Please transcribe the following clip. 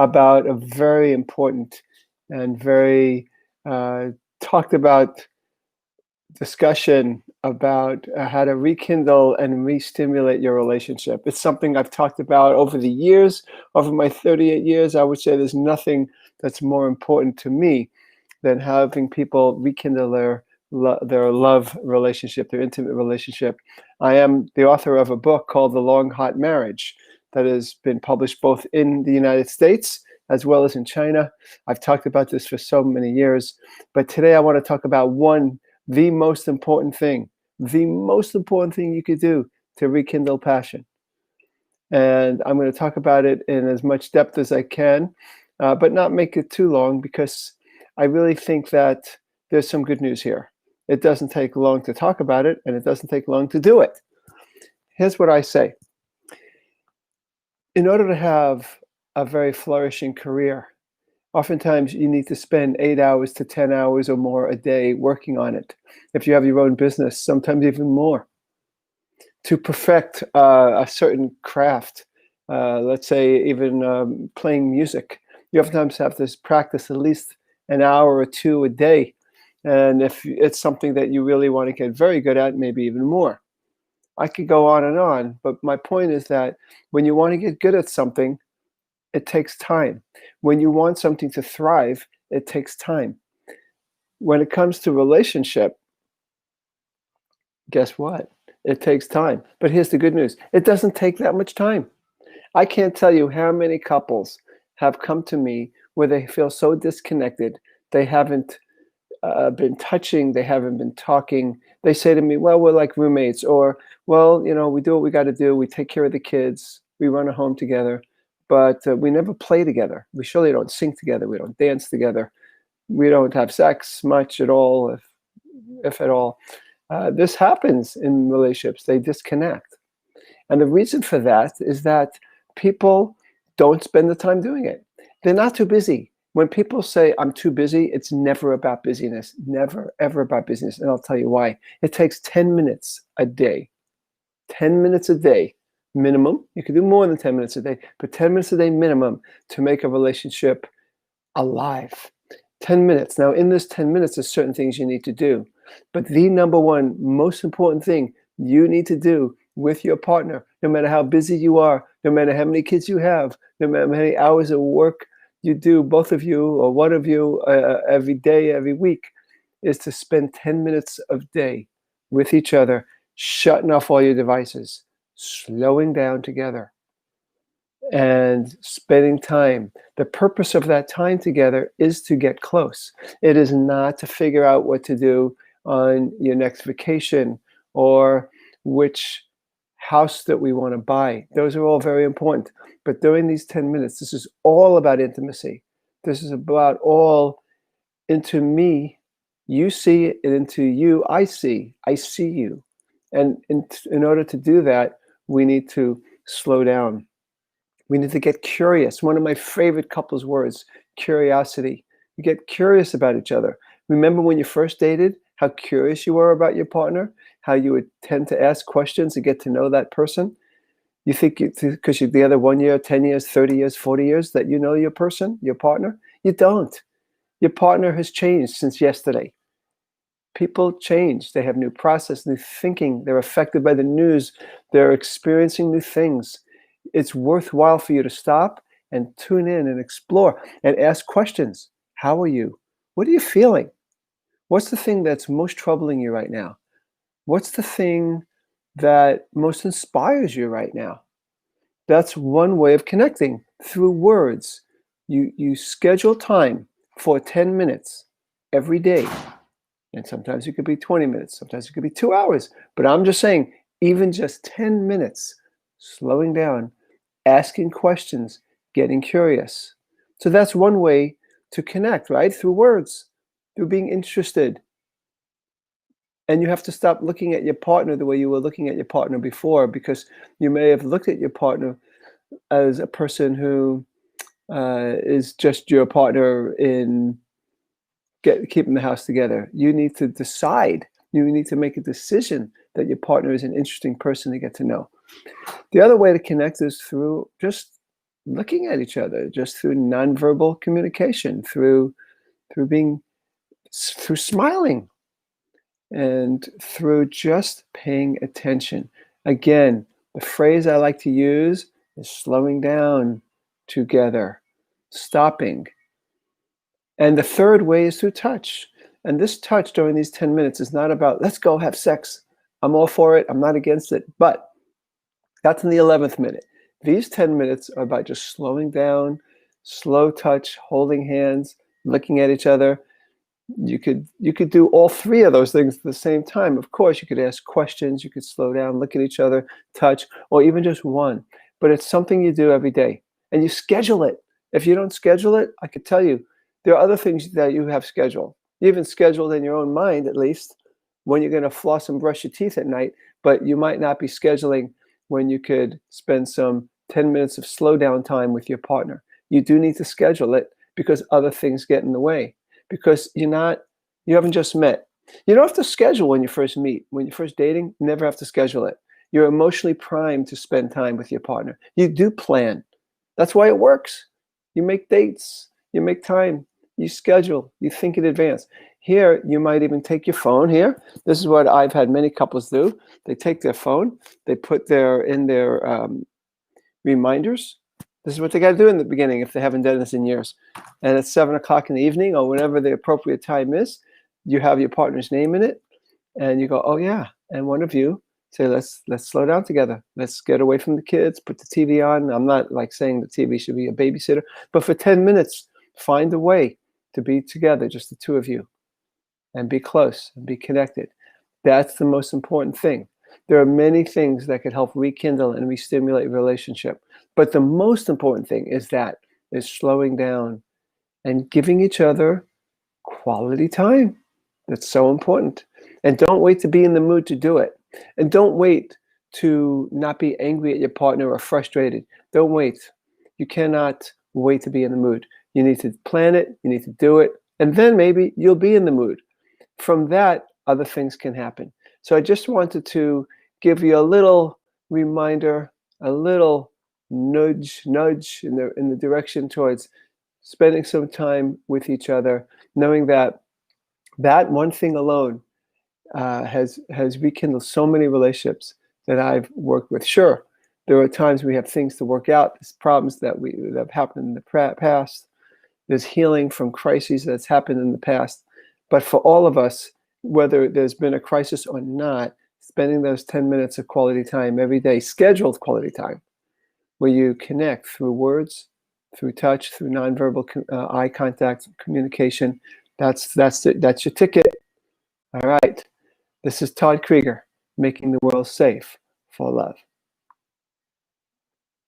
about a very important and very talked about discussion about how to rekindle and re-stimulate your relationship. It's something I've talked about over the years. Over my 38 years, I would say there's nothing that's more important to me than having people rekindle their love relationship, their intimate relationship. I am the author of a book called The Long Hot Marriage that has been published both in the United States as well as in China. I've talked about this for so many years, but today I want to talk about the most important thing you could do to rekindle passion. And I'm going to talk about it in as much depth as I can, but not make it too long, because I really think that there's some good news here. It doesn't take long to talk about it, and it doesn't take long to do it. Here's what I say. In order to have a very flourishing career, oftentimes you need to spend 8 hours to 10 hours or more a day working on it. If you have your own business, sometimes even more. To perfect a certain craft, let's say even playing music, you oftentimes have to practice at least an hour or two a day. And if it's something that you really want to get very good at, maybe even more. I could go on, but my point is that when you want to get good at something, it takes time. When you want something to thrive, it takes time. When it comes to relationship, guess what? It takes time. But here's the good news. It doesn't take that much time. I can't tell you how many couples have come to me where they feel so disconnected. They haven't been touching. They haven't been talking. They say to me, well, we're like roommates, or, well, we do what we got to do. We take care of the kids. We run a home together. But we never play together. We surely don't sing together. We don't dance together. We don't have sex much at all, if at all. This happens in relationships. They disconnect. And the reason for that is that people don't spend the time doing it. They're not too busy. When people say, I'm too busy, it's never about busyness. Never, ever about busyness. And I'll tell you why. It takes 10 minutes a day. 10 minutes a day. Minimum. You can do more than 10 minutes a day, but 10 minutes a day minimum to make a relationship alive. 10 minutes. Now, in this 10 minutes, there's certain things you need to do. But the number one most important thing you need to do with your partner, no matter how busy you are, no matter how many kids you have, no matter how many hours of work you do, both of you or one of you every day, every week, is to spend 10 minutes of day with each other, shutting off all your devices, slowing down together, and spending time. The purpose of that time together is to get close. It is not to figure out what to do on your next vacation or which house that we want to buy. Those are all very important. But during these 10 minutes, this is all about intimacy. This is about all into me, you see it, and into you, I see you. And in order to do that, we need to slow down. We need to get curious. One of my favorite couples words, curiosity. You get curious about each other. Remember when you first dated, how curious you were about your partner, how you would tend to ask questions to get to know that person? You think because you're together 1 year, 10 years, 30 years, 40 years, that you know your person, your partner? You don't. Your partner has changed since yesterday. People change. They have new process, new thinking. They're affected by the news. They're experiencing new things. It's worthwhile for you to stop and tune in and explore and ask questions. How are you? What are you feeling? What's the thing that's most troubling you right now? What's the thing that most inspires you right now? That's one way of connecting, through words. You schedule time for 10 minutes every day. And sometimes it could be 20 minutes. Sometimes it could be 2 hours. But I'm just saying, even just 10 minutes, slowing down, asking questions, getting curious. So that's one way to connect, right? Through words, through being interested. And you have to stop looking at your partner the way you were looking at your partner before, because you may have looked at your partner as a person who is just your partner in keeping the house together. You need to decide. You need to make a decision that your partner is an interesting person to get to know. The other way to connect is through just looking at each other, just through nonverbal communication, through smiling, and through just paying attention. Again, the phrase I like to use is slowing down together, stopping. And the third way is through touch. And this touch during these 10 minutes is not about, let's go have sex. I'm all for it. I'm not against it. But that's in the 11th minute. These 10 minutes are about just slowing down, slow touch, holding hands, looking at each other. You could do all three of those things at the same time. Of course, you could ask questions, you could slow down, look at each other, touch, or even just one. But it's something you do every day. And you schedule it. If you don't schedule it, I could tell you, there are other things that you have scheduled. You even scheduled in your own mind, at least, when you're going to floss and brush your teeth at night, but you might not be scheduling when you could spend some 10 minutes of slow down time with your partner. You do need to schedule it because other things get in the way. Because you haven't just met. You don't have to schedule when you first meet. When you're first dating, you never have to schedule it. You're emotionally primed to spend time with your partner. You do plan. That's why it works. You make dates. You make time. You schedule. You think in advance. Here, you might even take your phone here. This is what I've had many couples do. They take their phone. They put in their reminders. This is what they got to do in the beginning if they haven't done this in years. And at 7 o'clock in the evening or whenever the appropriate time is, you have your partner's name in it, and you go, oh yeah. And one of you say, let's slow down together. Let's get away from the kids, put the TV on. I'm not like saying the TV should be a babysitter, but for 10 minutes, find a way to be together, just the two of you, and be close and be connected. That's the most important thing. There are many things that could help rekindle and re-stimulate a relationship. But the most important thing is slowing down and giving each other quality time. That's so important. And don't wait to be in the mood to do it. And don't wait to not be angry at your partner or frustrated. Don't wait. You cannot wait to be in the mood. You need to plan it. You need to do it. And then maybe you'll be in the mood. From that, other things can happen. So I just wanted to give you a little reminder, a little nudge in the direction towards spending some time with each other, knowing that one thing alone has rekindled so many relationships that I've worked with. Sure, there are times we have things to work out. There's problems that have happened in the past. There's healing from crises that's happened in the past. But for all of us, whether there's been a crisis or not, spending those 10 minutes of quality time every day, scheduled quality time, where you connect through words, through touch, through nonverbal eye contact, communication, that's your ticket. All right. This is Todd Creager, making the world safe for love.